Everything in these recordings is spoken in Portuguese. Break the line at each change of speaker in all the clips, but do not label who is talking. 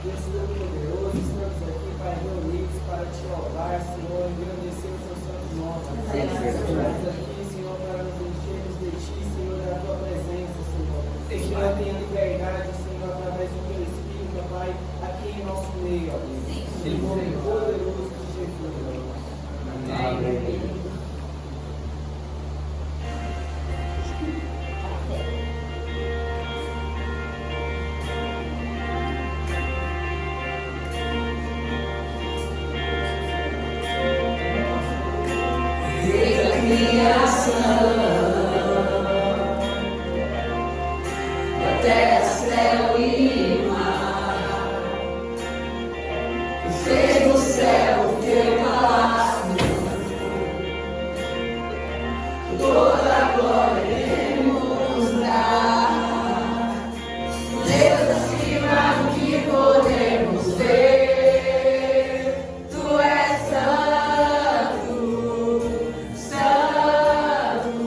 Deus Todo-Poderoso, estamos aqui, Pai, reunidos para te louvar, Senhor, engrandecer o teu santo nome. Estamos aqui, Senhor, para nos enchermos de ti, Senhor, da tua presença, Senhor. Que o Senhor tenha liberdade, Senhor, através do teu Espírito, Pai, aqui em nosso meio, ó Deus. Em nome poderoso de Jesus, ó. Amém.
Tu és santo, santo.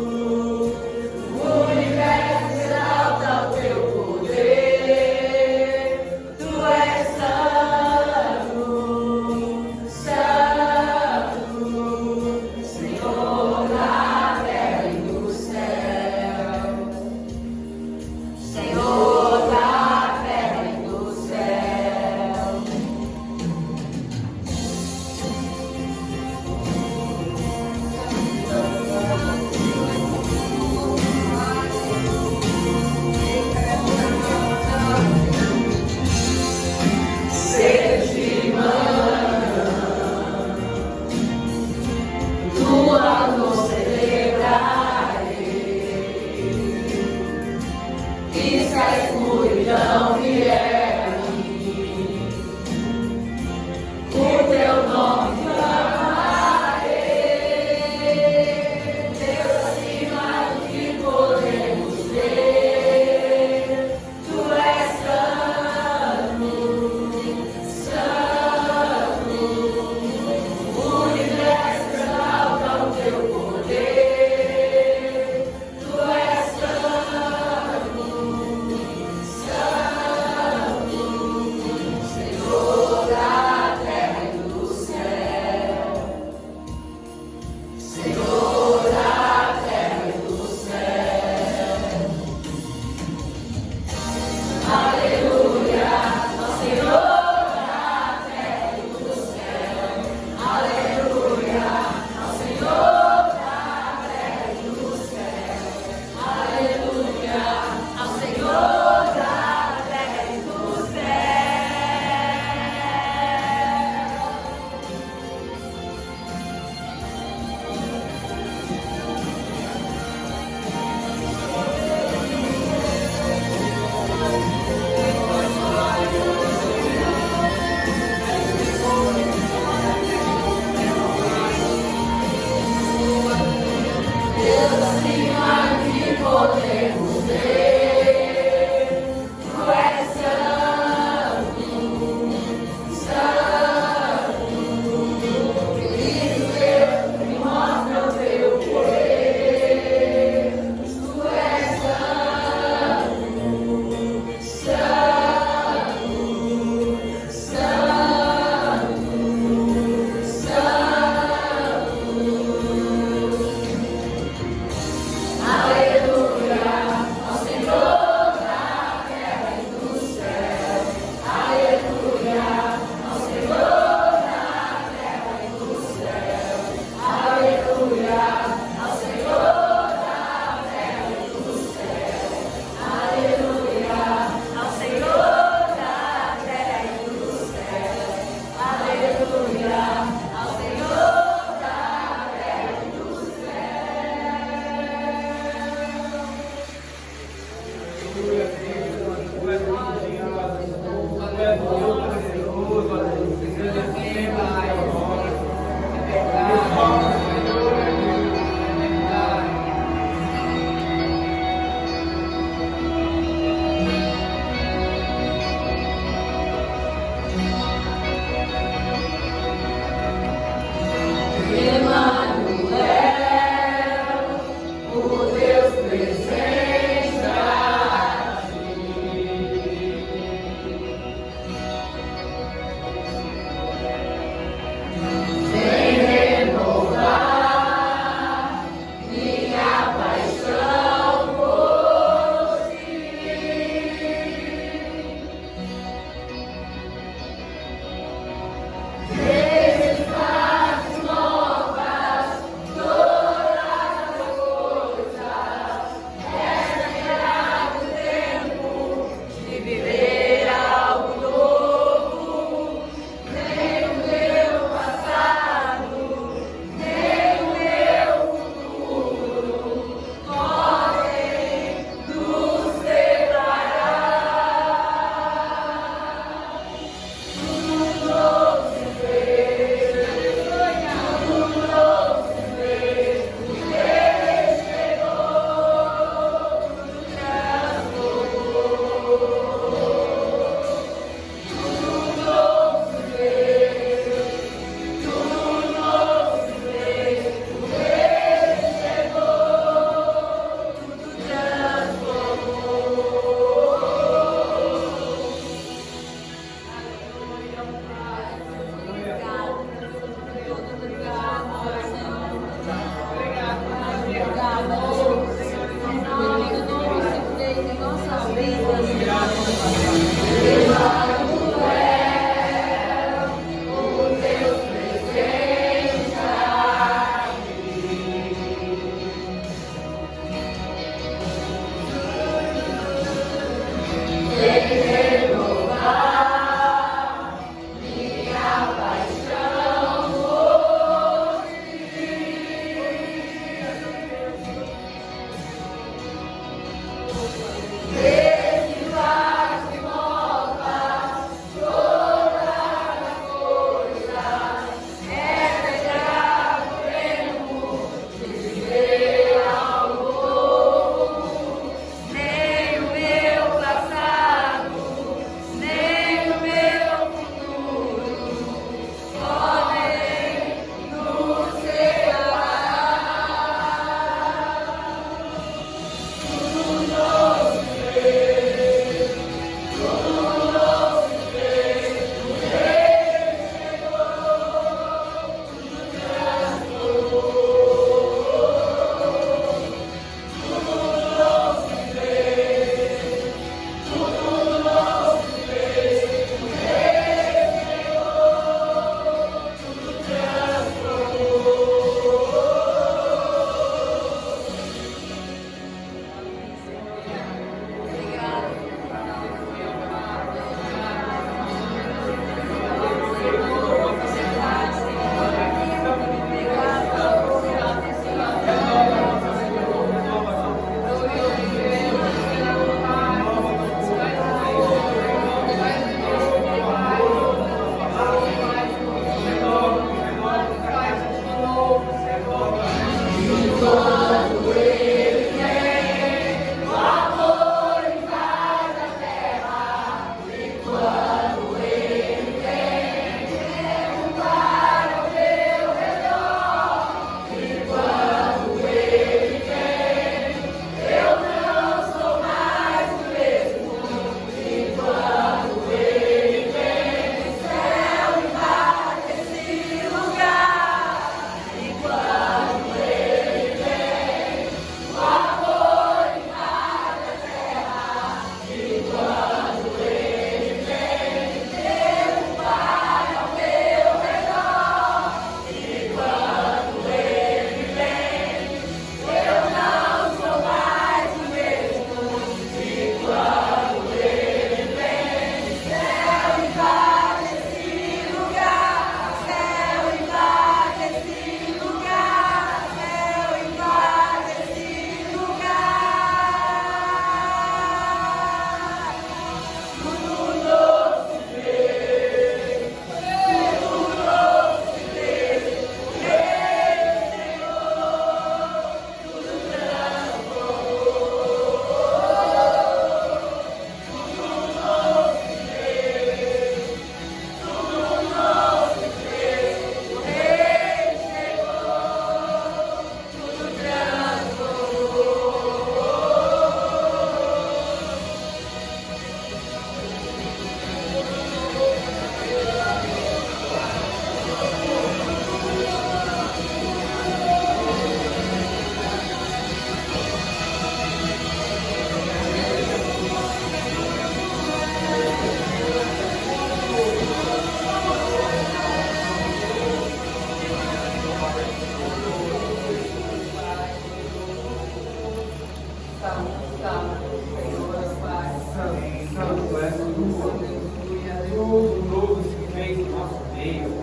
Deus.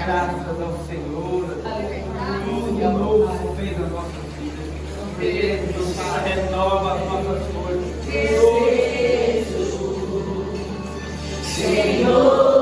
Graças ao Senhor. Tudo novo se fez na nossa vida. Deus renova as nossas forças. Senhor.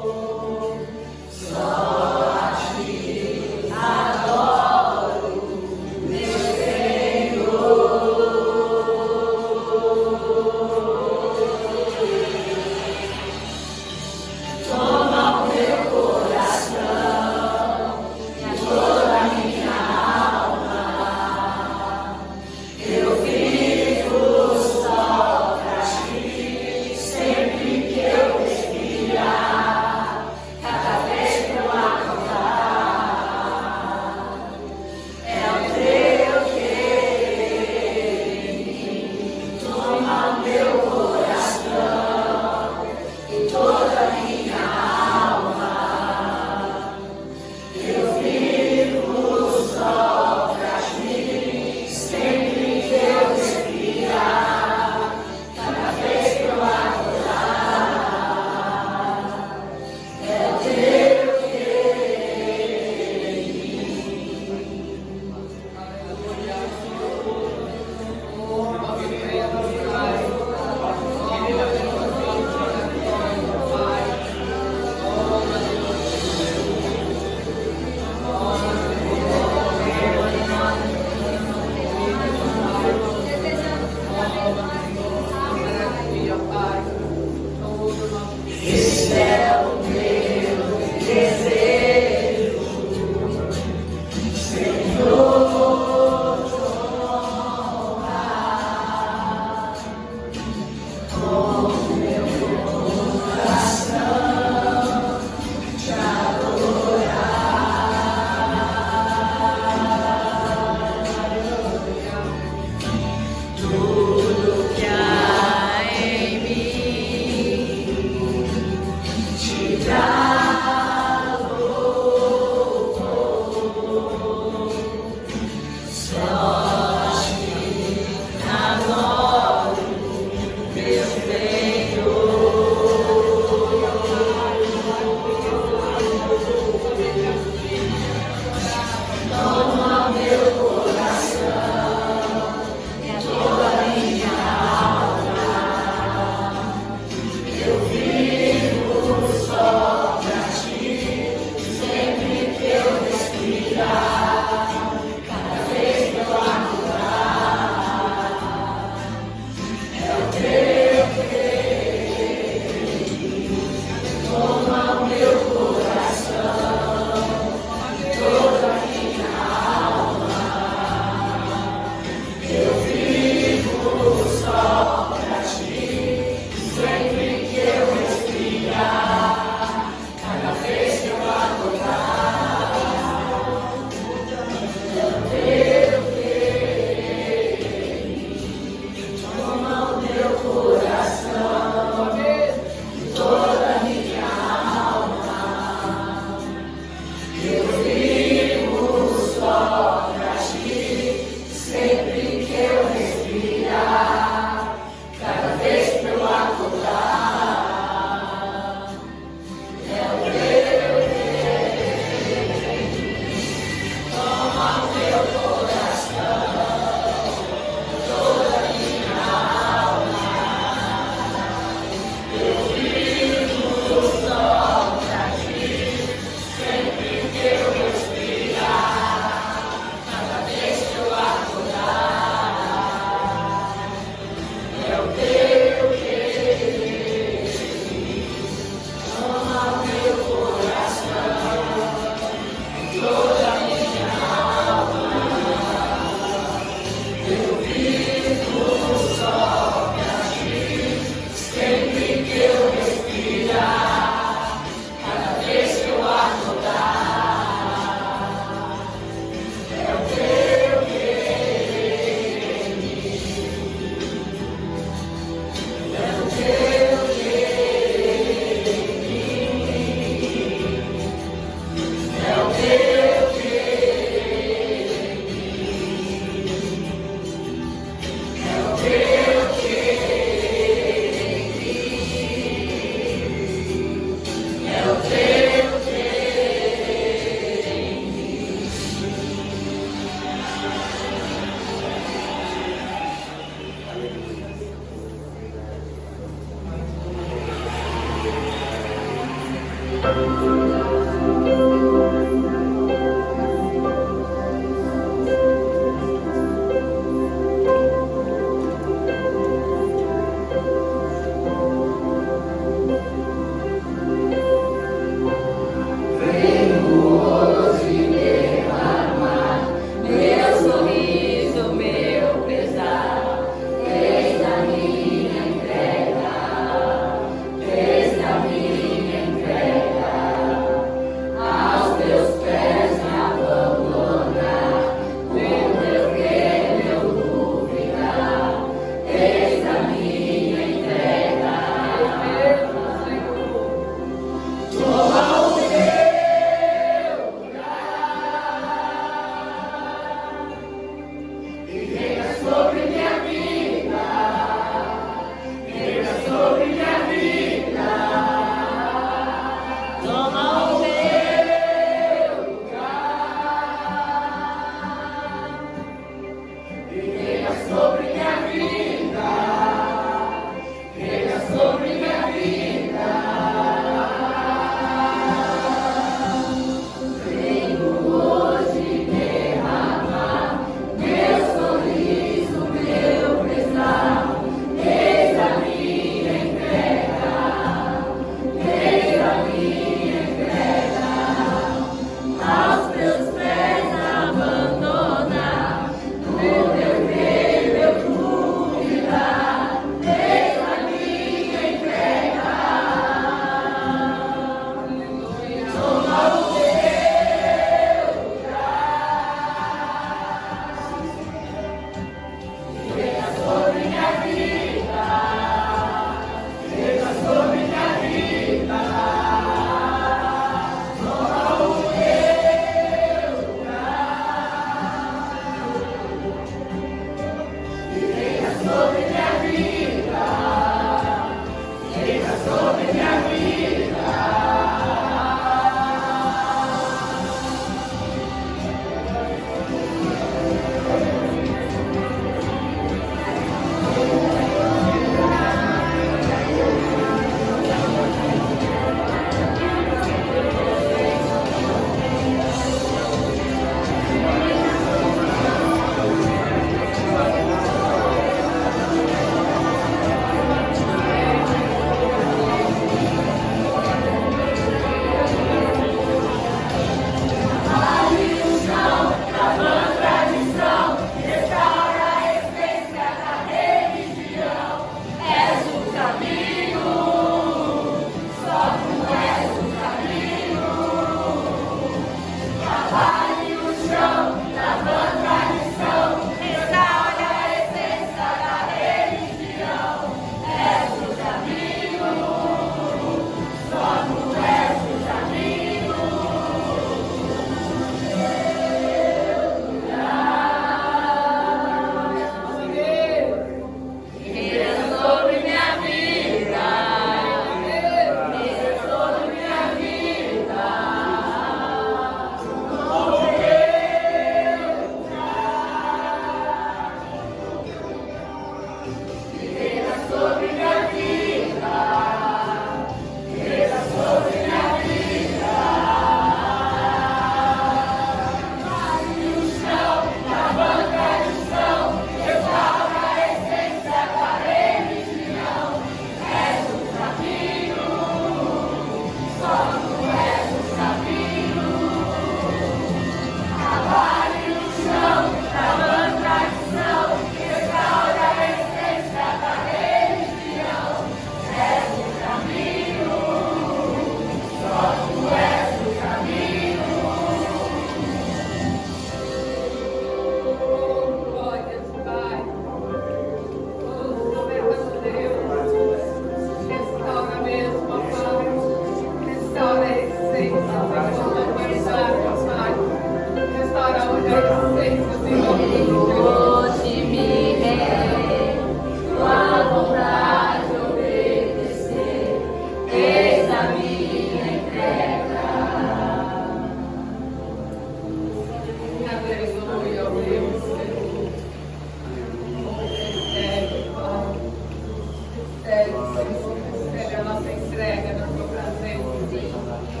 Recebe a nossa entrega na tua presença.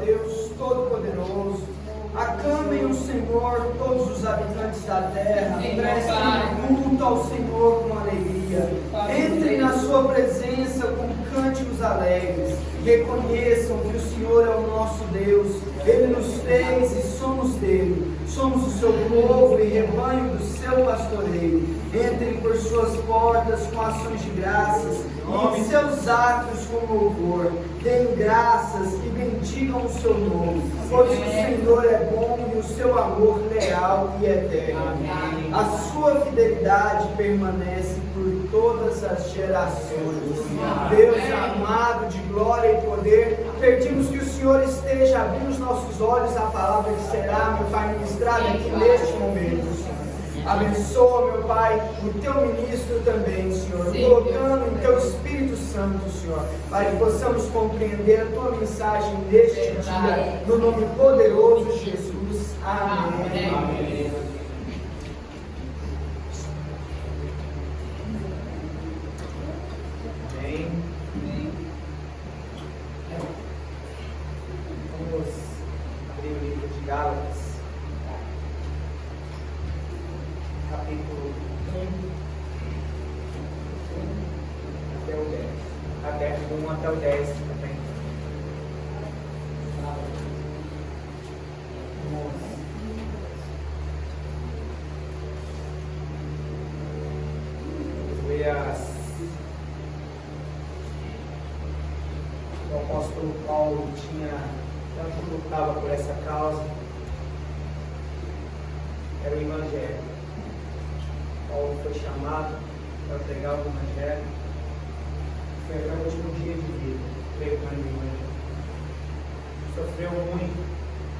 Deus Todo-Poderoso. Aclamem o Senhor todos os habitantes da terra, prestem culto ao Senhor com alegria, entrem na sua presença com cânticos alegres, reconheçam que o Senhor é o nosso Deus, Ele nos fez e somos dele, somos o seu povo e rebanho do seu pastoreio. Entrem por suas portas com ações de graças, e em seus atos com louvor, deem graças e bendigam o seu nome, pois o Senhor é bom e o seu amor leal e eterno. Amém. A sua fidelidade permanece por todas as gerações. Deus amado de glória e poder, pedimos que o Senhor esteja abrindo os nossos olhos à palavra que será, meu Pai, ministrada aqui neste momento, Senhor. Abençoa, meu Pai, o teu ministro também, Senhor, colocando em teu Espírito Santo, Senhor, para que possamos compreender a tua mensagem neste dia, no nome poderoso de Jesus. Amém. Amém. Vamos abrir o livro de Gálatas, capítulo 1 até o 10. Até o 1 até o 10 também. O apóstolo Paulo tanto lutava por essa causa, era o Evangelho. Paulo foi chamado para pregar o Evangelho, foi até o último dia de vida, pregando o Evangelho. Sofreu muito,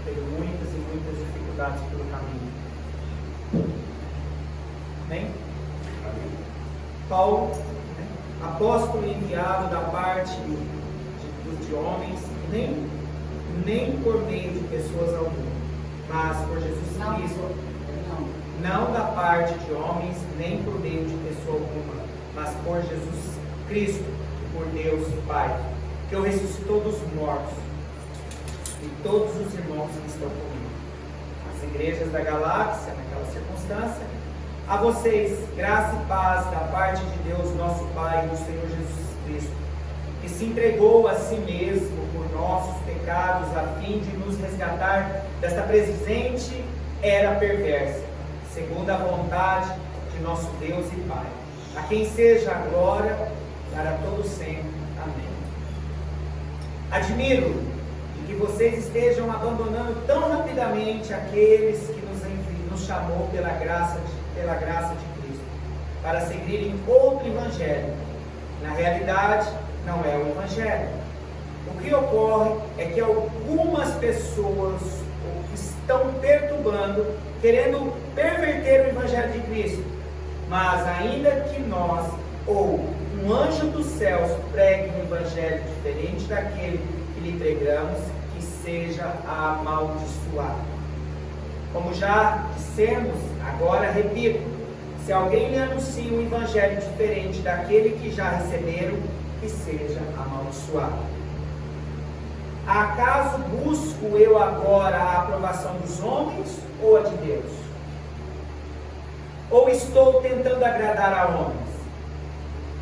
teve muitas e muitas dificuldades pelo caminho. Amém? Paulo, apóstolo enviado da parte de homens, nem por meio de pessoas alguma, mas por Jesus Cristo. Não da parte de homens, nem por meio de pessoa alguma, mas por Jesus Cristo, por Deus Pai, que o ressuscitou dos mortos, e todos os irmãos que estão comigo. As igrejas da galáxia, naquela circunstância, a vocês, graça e paz da parte de Deus, nosso Pai, e do Senhor Jesus Cristo, que se entregou a si mesmo por nossos pecados, a fim de nos resgatar desta presente era perversa, segundo a vontade de nosso Deus e Pai, a quem seja a glória para todo sempre. Amém. Admiro de que vocês estejam abandonando tão rapidamente aqueles que nos chamou pela graça de Cristo, para seguirem outro evangelho. Na realidade, não é o evangelho. O que ocorre é que algumas pessoas estão perturbando, querendo perverter o evangelho de Cristo. Mas ainda que nós ou um anjo dos céus pregue um evangelho diferente daquele que lhe pregamos, que seja amaldiçoado. Como já dissemos, agora repito: se alguém lhe anuncia um evangelho diferente daquele que já receberam, que seja amaldiçoado. Acaso busco eu agora a aprovação dos homens ou a de Deus? Ou estou tentando agradar a homens?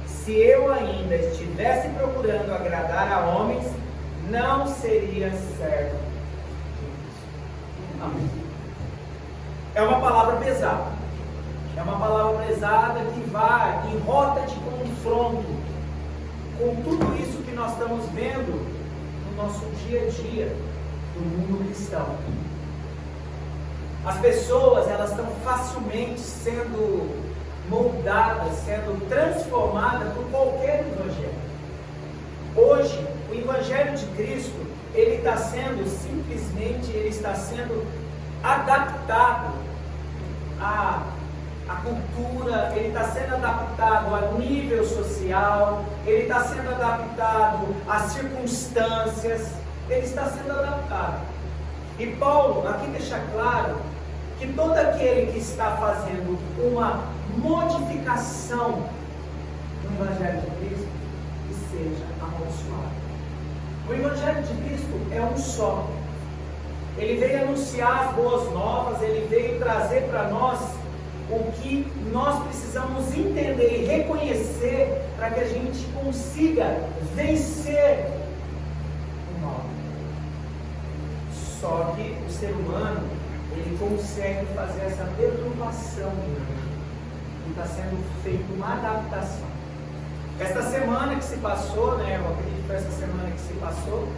Se eu ainda estivesse procurando agradar a homens, não seria servo de Cristo. Amém. É uma palavra pesada. É uma palavra pesada que vai em rota de confronto com tudo isso que nós estamos vendo no nosso dia a dia do mundo cristão. As pessoas, elas estão facilmente sendo moldadas, sendo transformadas por qualquer evangelho. Hoje, o evangelho de Cristo, ele está sendo adaptado à cultura, ele está sendo adaptado a nível social, ele está sendo adaptado às circunstâncias, ele está sendo adaptado. E Paulo aqui deixa claro que todo aquele que está fazendo uma modificação no evangelho de Cristo, que seja amaldiçoado.
O Evangelho de Cristo é um só. Ele veio anunciar as boas novas, ele veio trazer para nós o que nós precisamos entender e reconhecer para que a gente consiga vencer o mal. Só que o ser humano, ele consegue fazer essa perturbação e está sendo feita uma adaptação. Esta semana que se passou, né, eu acredito que foi essa semana que se passou,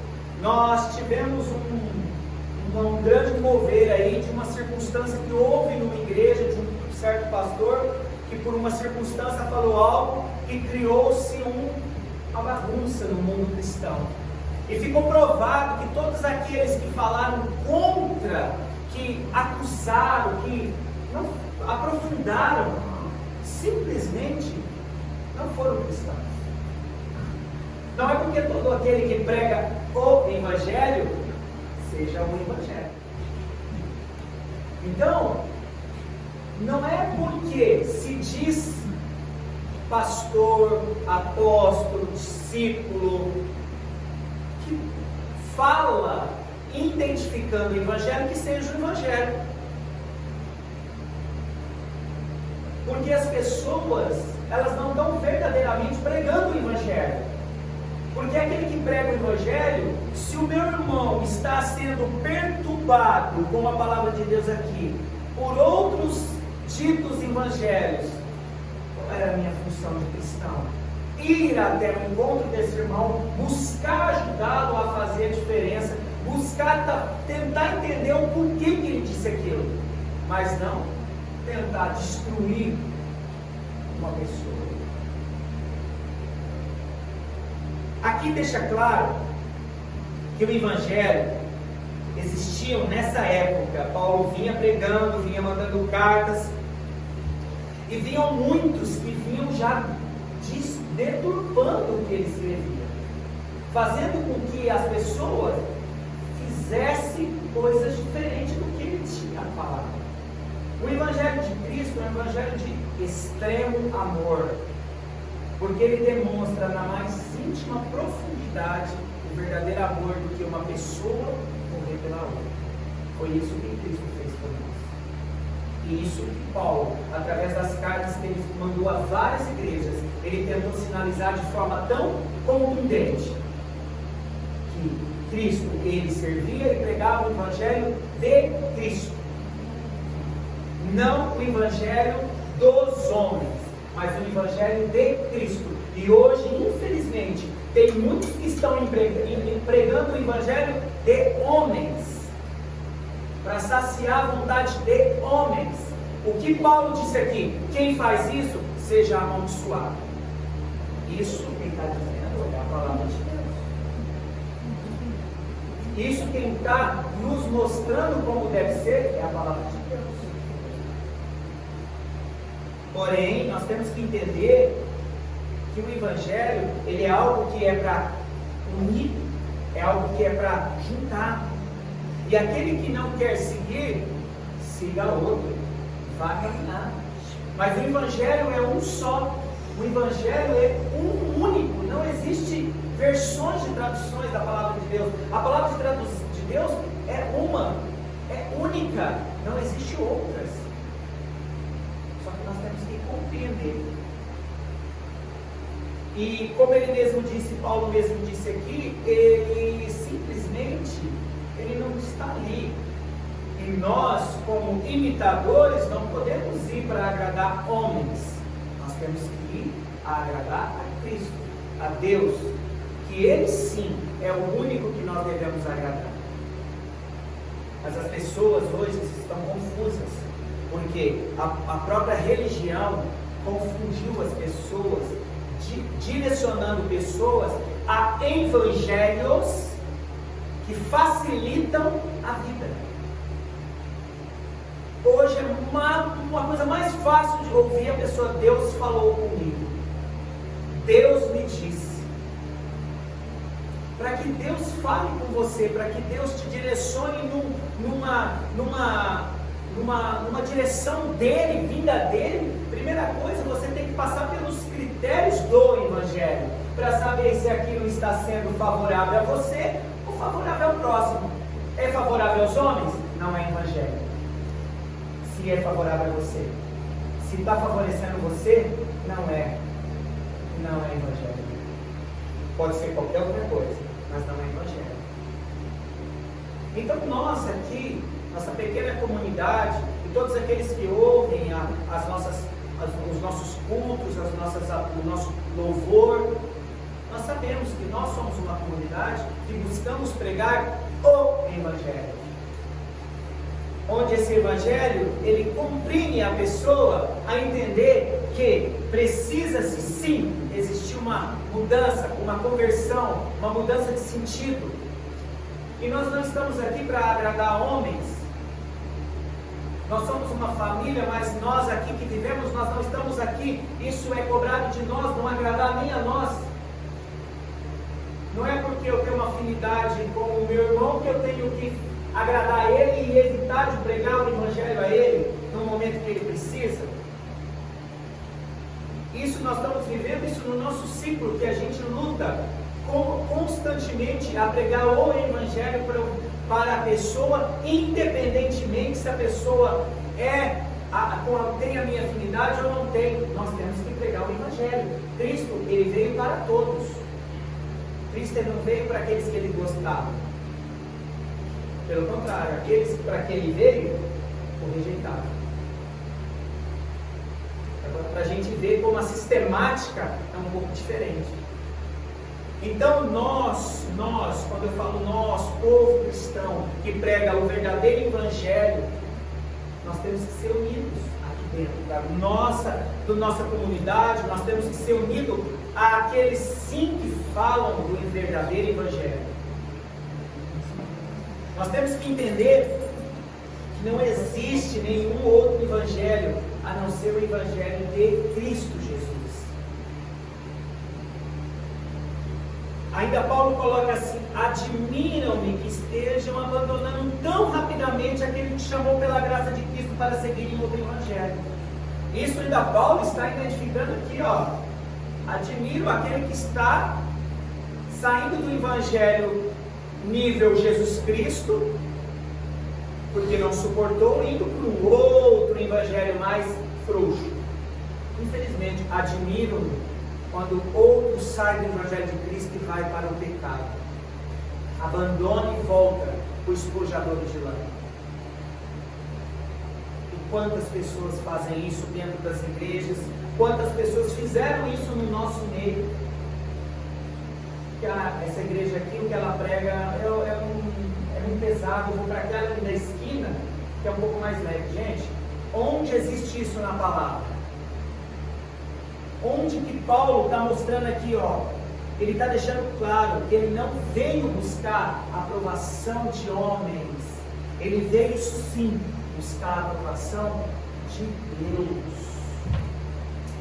nós tivemos um grande mover aí de uma circunstância que houve numa igreja, de um certo pastor, que por uma circunstância falou algo e criou-se uma bagunça no mundo cristão. E ficou provado que todos aqueles que falaram contra, que acusaram, que não aprofundaram, simplesmente não foram cristãos. Não é porque todo aquele que prega o Evangelho seja o Evangelho. Então, não é porque se diz pastor, apóstolo, discípulo, que fala identificando o Evangelho que seja o Evangelho. Porque as pessoas, elas não estão verdadeiramente pregando o Evangelho. Porque aquele que prega o Evangelho, se o meu irmão está sendo perturbado com a palavra de Deus aqui, por outros ditos evangelhos, qual era a minha função de cristão? Ir até o encontro desse irmão, buscar ajudá-lo a fazer a diferença, buscar tentar entender o porquê que ele disse aquilo, mas não tentar destruir uma pessoa. Aqui deixa claro que o Evangelho existiam nessa época. Paulo vinha pregando, vinha mandando cartas, e vinham muitos que vinham já deturpando o que ele escrevia, fazendo com que as pessoas fizessem coisas diferentes do que ele tinha falado. O Evangelho de Cristo é um Evangelho de extremo amor, porque ele demonstra na mais íntima profundidade o verdadeiro amor do que uma pessoa morrer pela outra. Foi isso que Cristo fez por nós. E isso que Paulo, através das cartas que ele mandou a várias igrejas, ele tentou sinalizar de forma tão contundente que Cristo, ele servia e pregava o Evangelho de Cristo, não o Evangelho dos homens, mas o Evangelho de Cristo. E hoje, infelizmente, tem muitos que estão pregando o Evangelho de homens, para saciar a vontade de homens. O que Paulo disse aqui, quem faz isso, seja amaldiçoado. Isso quem está dizendo é a palavra de Deus. Isso quem está nos mostrando como deve ser é a palavra de Deus. Porém, nós temos que entender que o Evangelho, ele é algo que é para unir, é algo que é para juntar. E aquele que não quer seguir, siga outro, vá caminhar. Mas o Evangelho é um só. O Evangelho é um único. Não existe versões de traduções da palavra de Deus. A palavra de Deus é uma, é única. Não existe outras. Só que nós temos que compreender. E como ele mesmo disse, Paulo mesmo disse aqui, ele simplesmente ele não está ali. E nós, como imitadores, não podemos ir para agradar homens. Nós temos que ir a agradar a Cristo, a Deus, que Ele sim é o único que nós devemos agradar. Mas as pessoas hoje estão confusas, porque a própria religião confundiu as pessoas, direcionando pessoas a evangelhos que facilitam a vida. Hoje é uma coisa mais fácil de ouvir a pessoa: Deus falou comigo, Deus me disse. Para que Deus fale com você, para que Deus te direcione numa direção dele, vinda dele, primeira coisa, você tem que passar pelos critérios do Evangelho, para saber se aquilo está sendo favorável a você ou favorável ao próximo. É favorável aos homens? Não é evangelho. Se é favorável a você, se está favorecendo você, não é evangelho. Pode ser qualquer outra coisa, mas não é evangelho. Então nós aqui, nossa pequena comunidade, e todos aqueles que ouvem os nossos cultos, o nosso louvor, nós sabemos que nós somos uma comunidade que buscamos pregar o Evangelho. Onde esse Evangelho, ele comprime a pessoa a entender que precisa-se sim existir uma mudança, uma conversão, uma mudança de sentido. E nós não estamos aqui para agradar homens. Nós somos uma família, mas nós aqui que vivemos, nós não estamos aqui. Isso é cobrado de nós, não agradar nem a nós. Não é porque eu tenho uma afinidade com o meu irmão que eu tenho que agradar ele e evitar de pregar o Evangelho a ele no momento que ele precisa. Isso nós estamos vivendo, isso no nosso ciclo, que a gente luta constantemente a pregar o Evangelho para a pessoa, independentemente se a pessoa tem a minha afinidade ou não tem. Nós temos que pregar o Evangelho. Cristo, ele veio para todos. Cristo não veio para aqueles que ele gostava. Pelo contrário, aqueles para que ele veio, o rejeitaram. Agora, para a gente ver como a sistemática é um pouco diferente. Então nós, quando eu falo nós, povo cristão, que prega o verdadeiro Evangelho, nós temos que ser unidos aqui dentro da nossa comunidade, nós temos que ser unidos àqueles sim que falam do verdadeiro Evangelho. Nós temos que entender que não existe nenhum outro Evangelho a não ser o Evangelho de Cristo Jesus. Ainda Paulo coloca assim: admiram-me que estejam abandonando tão rapidamente aquele que chamou pela graça de Cristo para seguirem outro Evangelho. Isso ainda Paulo está identificando aqui, ó. Admiro aquele que está saindo do Evangelho nível Jesus Cristo, porque não suportou, indo para um outro Evangelho mais frouxo. Infelizmente, admiro-me quando outro sai do Evangelho de Cristo e vai para o pecado, abandona e volta o espojador de lã. E quantas pessoas fazem isso dentro das igrejas? Quantas pessoas fizeram isso no nosso meio? Que essa igreja aqui, o que ela prega é muito pesado. Eu vou para aquela ali da esquina, que é um pouco mais leve. Gente, onde existe isso na palavra? Onde que Paulo está mostrando aqui, ó? Ele está deixando claro que ele não veio buscar a aprovação de homens. Ele veio sim buscar a aprovação de Deus.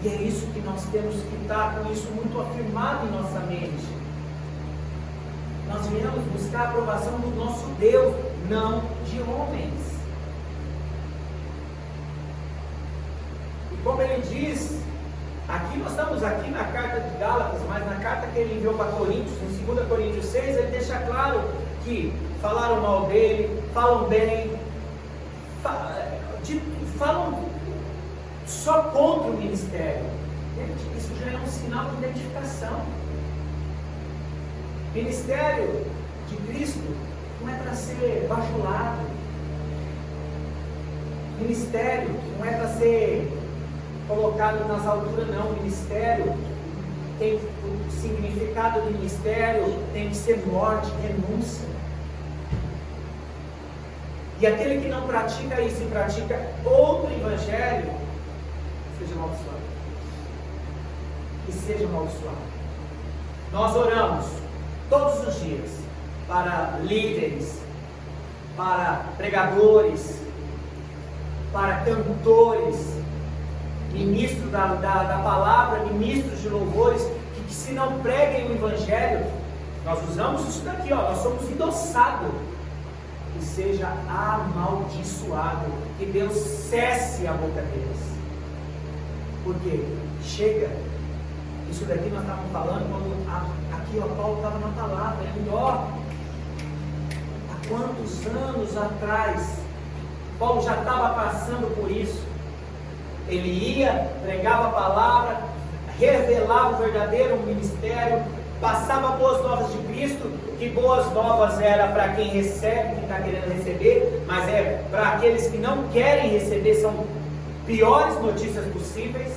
E é isso que nós temos que estar com isso muito afirmado em nossa mente. Nós viemos buscar a aprovação do nosso Deus, não de homens. E como ele diz, aqui nós estamos aqui na carta de Gálatas, mas na carta que ele enviou para Coríntios, em 2 Coríntios 6, ele deixa claro que falaram mal dele, falam bem, falam só contra o ministério. Isso já é um sinal de identificação. Ministério de Cristo não é para ser bajulado. Ministério não é para ser colocado nas alturas, não. Ministério tem o significado de ministério, tem que ser morte, renúncia. E aquele que não pratica isso e pratica outro evangelho, seja amaldiçoado. Que seja amaldiçoado. Nós oramos todos os dias para líderes, para pregadores, para cantores, ministros da palavra, ministros de louvores, que se não preguem o evangelho, nós usamos isso daqui, ó, nós somos endossados, que seja amaldiçoado, que Deus cesse a boca deles. Porque chega, Isso daqui nós estávamos falando quando aqui Paulo estava na palavra, indo, há quantos anos atrás, Paulo já estava passando por isso. Ele ia, pregava a palavra, revelava o verdadeiro ministério, passava boas novas de Cristo, que boas novas era para quem recebe, quem está querendo receber, mas é para aqueles que não querem receber, são piores notícias possíveis,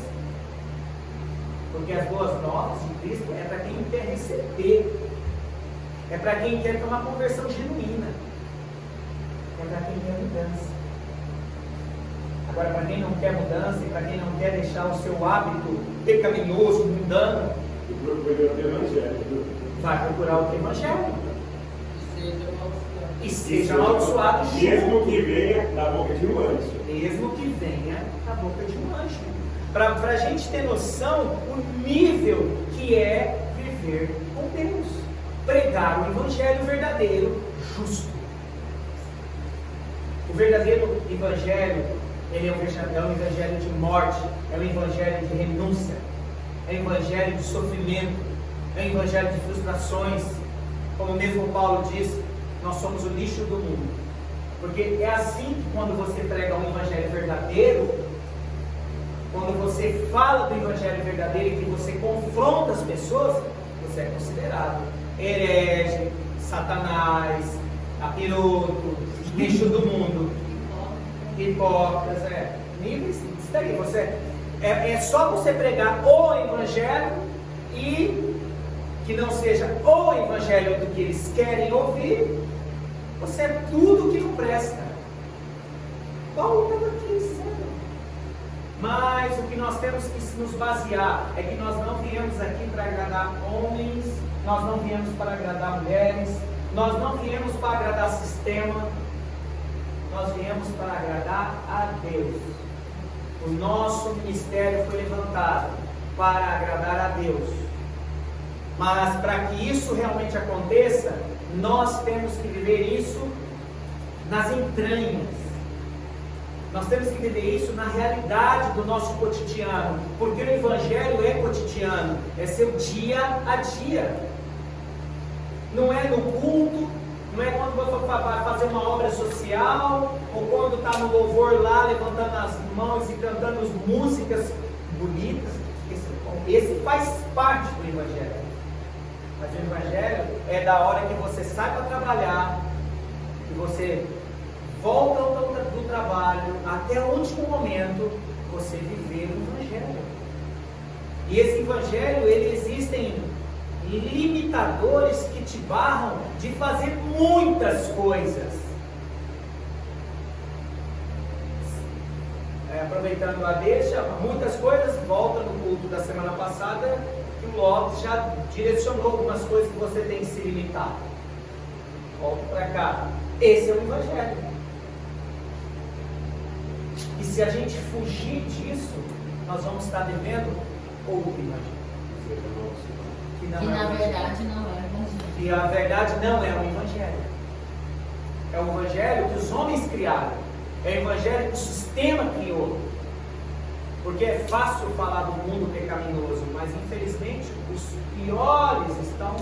porque as boas novas de Cristo é para quem quer receber, é para quem quer ter uma conversão genuína, é para quem quer mudança. Agora, para quem não quer mudança e para quem não quer deixar o seu hábito pecaminoso, mundano, vai procurar o Evangelho. E seja amaldiçoado junto.
Mesmo que venha da boca de um anjo.
Mesmo que venha da boca de um anjo. Para a gente ter noção o nível que é viver com Deus. Pregar o Evangelho verdadeiro, justo. O verdadeiro Evangelho, ele é um Evangelho de morte, é um Evangelho de renúncia, é um Evangelho de sofrimento, é um Evangelho de frustrações. Como mesmo Paulo diz, nós somos o lixo do mundo. Porque é assim que quando você prega um Evangelho verdadeiro, quando você fala do Evangelho verdadeiro e que você confronta as pessoas, você é considerado herege, satanás, capiroto, lixo do mundo, hipócritas, níveis, isso daí, é só você pregar o Evangelho e que não seja o Evangelho do que eles querem ouvir, você é tudo que não presta. Paulo estava aqui dizendo. Mas o que nós temos que nos basear é que nós não viemos aqui para agradar homens, nós não viemos para agradar mulheres, nós não viemos para agradar sistema, nós viemos para agradar a Deus. O nosso ministério foi levantado para agradar a Deus. Mas para que isso realmente aconteça, nós temos que viver isso nas entranhas. Nós temos que viver isso na realidade do nosso cotidiano, porque o Evangelho é cotidiano, é seu dia a dia. Não é no culto, não é quando você vai fazer uma obra social, ou quando está no louvor lá, levantando as mãos e cantando músicas bonitas. Esse faz parte do Evangelho. Mas o Evangelho é da hora que você sai para trabalhar, que você volta do trabalho, até o último momento, você viver o Evangelho. E esse Evangelho, ele existem limitadores que te barram de fazer muitas coisas. Aproveitando a deixa, muitas coisas, volta no culto da semana passada, que o Lopes já direcionou algumas coisas que você tem que se limitar. Volta para cá. Esse é o Evangelho. E se a gente fugir disso, nós vamos estar vivendo outro Evangelho.
Que na verdade não é o Evangelho.
E a verdade não é o Evangelho. É o Evangelho que os homens criaram. É o Evangelho que o sistema criou. Porque é fácil falar do mundo pecaminoso, mas infelizmente os piores estão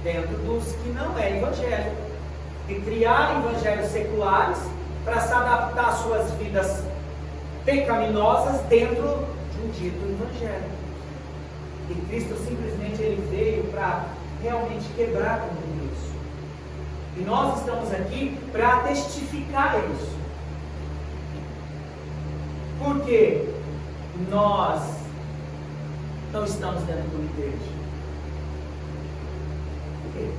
dentro dos que não é Evangelho. Que criaram evangelhos seculares para se adaptar às suas vidas pecaminosas dentro de um dito Evangelho. E Cristo simplesmente ele veio para realmente quebrar com tudo isso. E nós estamos aqui para testificar isso. Porque nós não estamos dentro do igreja. Por quê?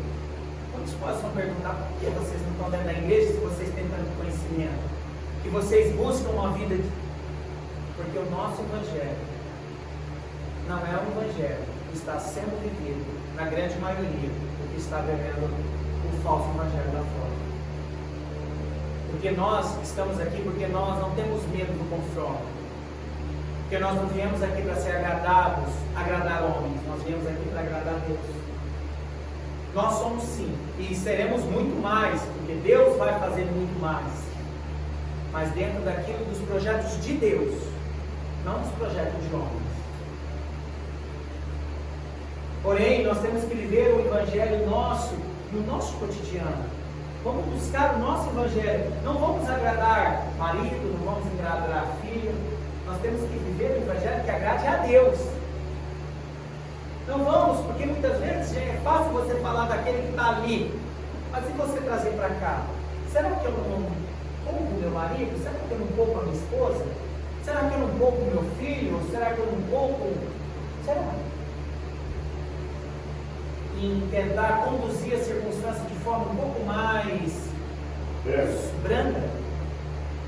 Muitos possam perguntar por que vocês não estão dentro da igreja se vocês têm tanto conhecimento. Que vocês buscam uma vida de... Porque o nosso Evangelho não é um Evangelho que está sendo vivido, na grande maioria, do que está vivendo o falso Evangelho lá fora. Porque nós estamos aqui porque nós não temos medo do confronto. Porque nós não viemos aqui para ser agradados, agradar homens, nós viemos aqui para agradar Deus. Nós somos sim, e seremos muito mais, porque Deus vai fazer muito mais. Mas dentro daquilo dos projetos de Deus, não dos projetos de homens. Porém, nós temos que viver o Evangelho nosso, no nosso cotidiano. Vamos buscar o nosso Evangelho. Não vamos agradar marido, não vamos agradar filho. Nós temos que viver o Evangelho que agrade a Deus. Não vamos, porque muitas vezes já é fácil você falar daquele que está ali. Mas se você trazer para cá, será que eu não poupo meu marido? Será que eu não poupo a minha esposa? Será que eu não poupo meu filho? Será que eu não poupo? Será? Em tentar conduzir a circunstância de forma um pouco mais branda,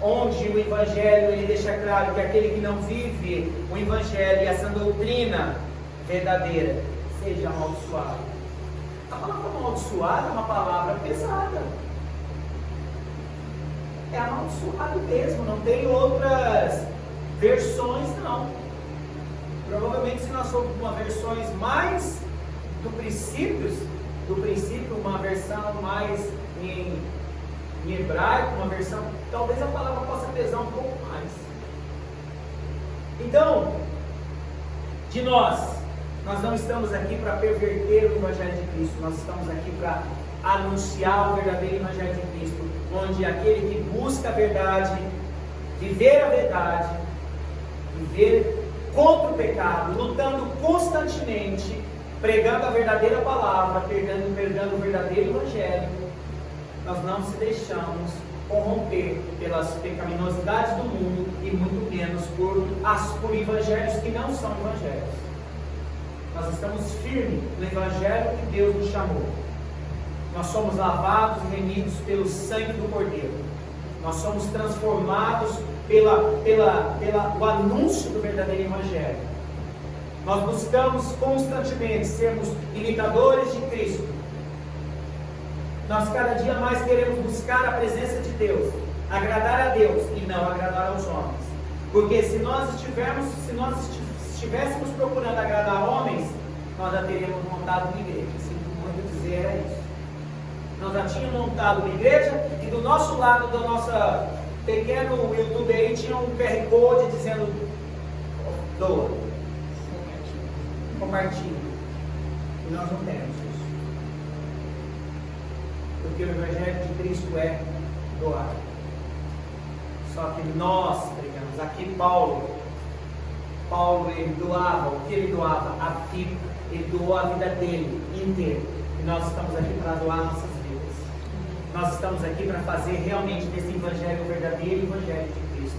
onde o Evangelho ele deixa claro que aquele que não vive o Evangelho e essa doutrina verdadeira seja amaldiçoado. A palavra amaldiçoado é uma palavra pesada. É amaldiçoado mesmo, não tem outras versões não. Provavelmente se nós formos uma versões mais do princípio, uma versão mais em hebraico, uma versão, talvez a palavra possa pesar um pouco mais. Então, de nós não estamos aqui para perverter o Evangelho de Cristo, nós estamos aqui para anunciar o verdadeiro Evangelho de Cristo, onde aquele que busca a verdade, viver a verdade, viver contra o pecado, lutando constantemente, pregando a verdadeira palavra, pregando o verdadeiro Evangelho, nós não se deixamos corromper pelas pecaminosidades do mundo e muito menos por evangelhos que não são evangelhos. Nós estamos firmes no Evangelho que Deus nos chamou. Nós somos lavados e remidos pelo sangue do Cordeiro. Nós somos transformados pelo anúncio do verdadeiro Evangelho. Nós buscamos constantemente sermos imitadores de Cristo. Nós cada dia mais queremos buscar a presença de Deus, agradar a Deus e não agradar aos homens. Porque se nós estivéssemos procurando agradar homens, nós já teríamos montado uma igreja. Sinto muito dizer, era isso. Nós já tínhamos montado uma igreja e do nosso lado, do nosso pequeno YouTube aí, tinha um QR Code dizendo doa, compartilhe. E nós não temos isso. Porque o Evangelho de Cristo é doar. Só que nós pregamos. Aqui Paulo ele doava, o que ele doava? A vida. Ele doou a vida dele inteira. E nós estamos aqui para doar nossas vidas. Nós estamos aqui para fazer realmente desse Evangelho o verdadeiro Evangelho de Cristo.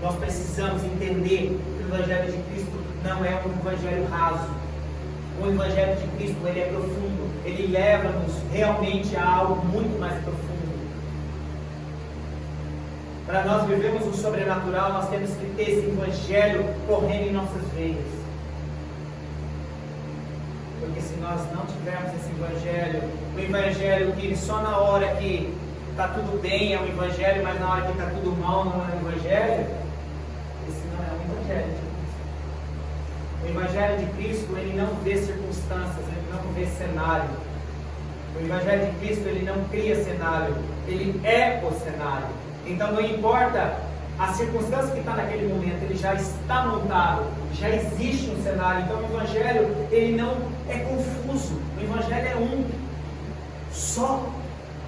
Nós precisamos entender que o Evangelho de Cristo não é um Evangelho raso. O Evangelho de Cristo ele é profundo. Ele leva-nos realmente a algo muito mais profundo. Para nós vivermos o sobrenatural, nós temos que ter esse Evangelho correndo em nossas veias. Porque se nós não tivermos esse Evangelho, o Evangelho que só na hora que está tudo bem é um Evangelho, mas na hora que está tudo mal não é um Evangelho, esse não é um Evangelho de Cristo. O Evangelho de Cristo, ele não vê circunstâncias, ele não vê cenário. O Evangelho de Cristo, ele não cria cenário, ele é o cenário. Então não importa a circunstância que está naquele momento, ele já está montado, já existe um cenário. Então o Evangelho, ele não é confuso, o Evangelho é um só,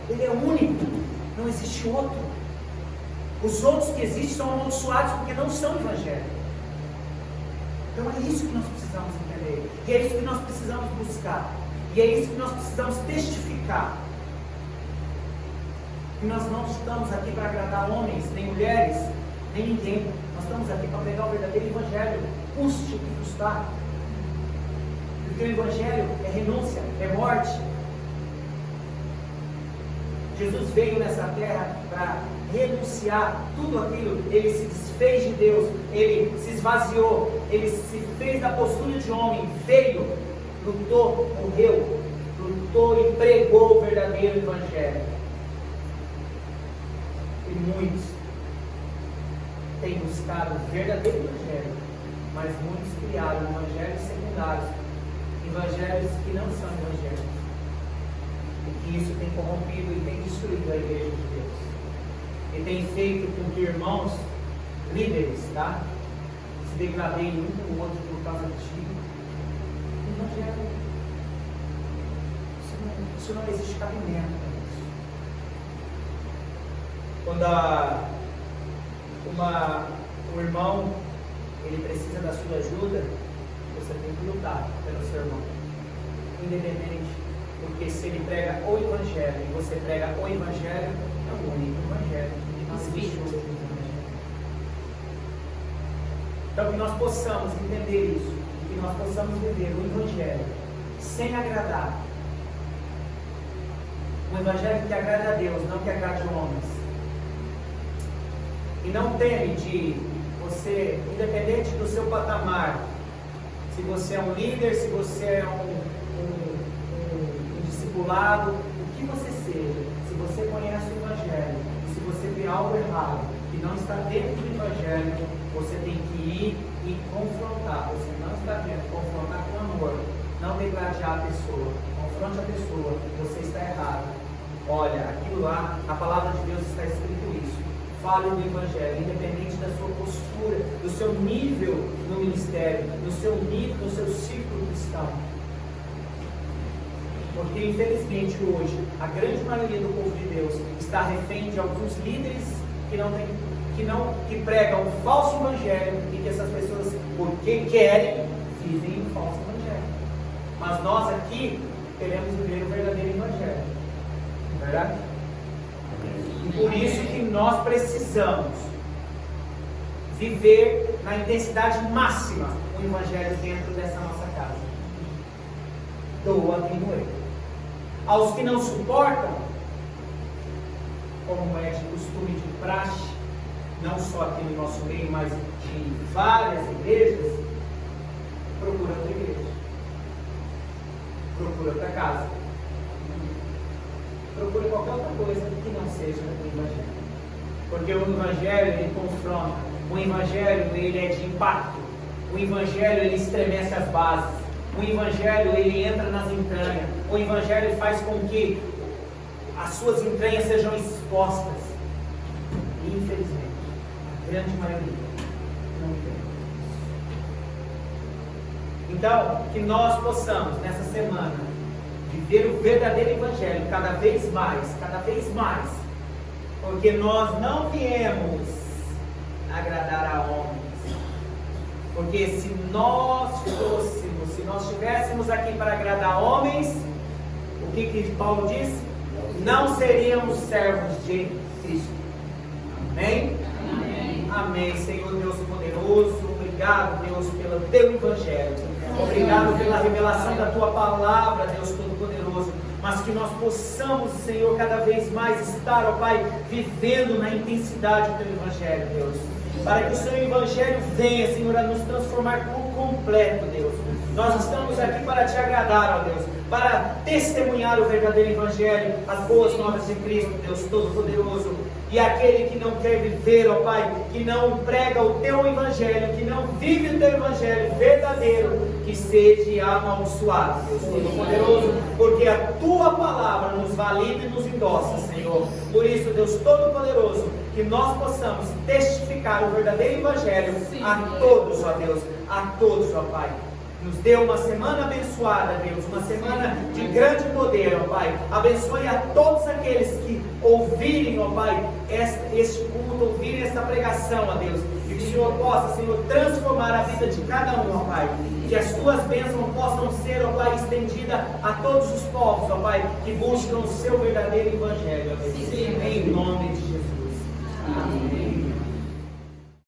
ele é único, não existe outro. Os outros que existem são amaldiçoados porque não são Evangelho. Então é isso que nós precisamos entender, e é isso que nós precisamos buscar, e é isso que nós precisamos testificar. E nós não estamos aqui para agradar homens, nem mulheres, nem ninguém. Nós estamos aqui para pregar o verdadeiro Evangelho, custe o que custar. Porque o Evangelho é renúncia, é morte. Jesus veio nessa terra para renunciar tudo aquilo. Ele se desfez de Deus, ele se esvaziou, ele se fez da postura de homem, veio, lutou, morreu, lutou e pregou o verdadeiro Evangelho. E muitos têm buscado o verdadeiro Evangelho, mas muitos criaram evangelhos secundários, evangelhos que não são evangelhos, e que isso tem corrompido e tem destruído a igreja de Deus, e tem feito com que irmãos líderes, se degradem um com o outro por causa de ti. O Evangelho, isso não existe cabimento para isso. Quando o irmão ele precisa da sua ajuda, você tem que lutar pelo seu irmão, independente, porque se ele prega o Evangelho e você prega o Evangelho, é o único Evangelho que nós vivemos. Então que nós possamos entender isso, que nós possamos viver o Evangelho sem agradar, um Evangelho que agrade a Deus, não que agrade homens. E não teme de você, independente do seu patamar, se você é um líder, se você é um discipulado, o que você seja, se você conhece o Evangelho, e se você vê algo errado, que não está dentro do Evangelho, você tem que ir e confrontar. Você não está vendo, confrontar com amor, não degradear a pessoa, confronte a pessoa, você está errado. Olha, aquilo lá, a palavra de Deus está escrito isso. Fale do Evangelho, independente da sua postura, do seu nível no ministério, do seu nível, do seu círculo cristão. Porque infelizmente hoje, a grande maioria do povo de Deus está refém de alguns líderes que pregam um falso evangelho e que essas pessoas, porque querem, vivem um falso evangelho. Mas nós aqui queremos viver o verdadeiro evangelho. Não é verdade? E por isso que nós precisamos viver na intensidade máxima o Evangelho dentro dessa nossa casa. Doa quem doer. Aos que não suportam, como é de costume de praxe, não só aqui no nosso meio, mas de várias igrejas, procura outra igreja. Procura outra casa. Procure qualquer outra coisa que não seja o Evangelho. Porque o Evangelho, ele confronta. O Evangelho, ele é de impacto. O Evangelho, ele estremece as bases. O Evangelho, ele entra nas entranhas. O Evangelho faz com que as suas entranhas sejam expostas. E, infelizmente, a grande maioria não tem isso. Então, que nós possamos, nessa semana, viver o verdadeiro Evangelho cada vez mais, porque nós não viemos agradar a homens, porque se nós estivéssemos aqui para agradar homens, o que Paulo diz? Não seríamos servos de Cristo. Amém? Amém. Amém, Senhor Deus poderoso, obrigado, Deus, pelo teu Evangelho. Obrigado pela revelação da tua palavra, Deus Todo-Poderoso. Mas que nós possamos, Senhor, cada vez mais estar, ó Pai, vivendo na intensidade do teu Evangelho, Deus. Para que o seu Evangelho venha, Senhor, a nos transformar por completo, Deus. Nós estamos aqui para te agradar, ó Deus, para testemunhar o verdadeiro Evangelho, as boas novas de Cristo, Deus Todo-Poderoso. E aquele que não quer viver, ó Pai, que não prega o teu Evangelho, que não vive o teu Evangelho verdadeiro, que seja amaldiçoado, Deus Todo-Poderoso, porque a tua palavra nos valida e nos endossa, Senhor. Por isso, Deus Todo-Poderoso, que nós possamos testificar o verdadeiro Evangelho a todos, ó Deus, a todos, ó Pai. Nos dê uma semana abençoada, Deus, uma semana de grande poder, ó Pai. Abençoe a todos aqueles que ouvirem, ó Pai, este culto, ouvirem esta pregação, ó Deus. E que o Senhor possa, Senhor, transformar a vida de cada um, ó Pai. Que as tuas bênçãos possam ser, ó Pai, estendidas a todos os povos, ó Pai, que buscam o seu verdadeiro Evangelho, ó Deus. Em nome de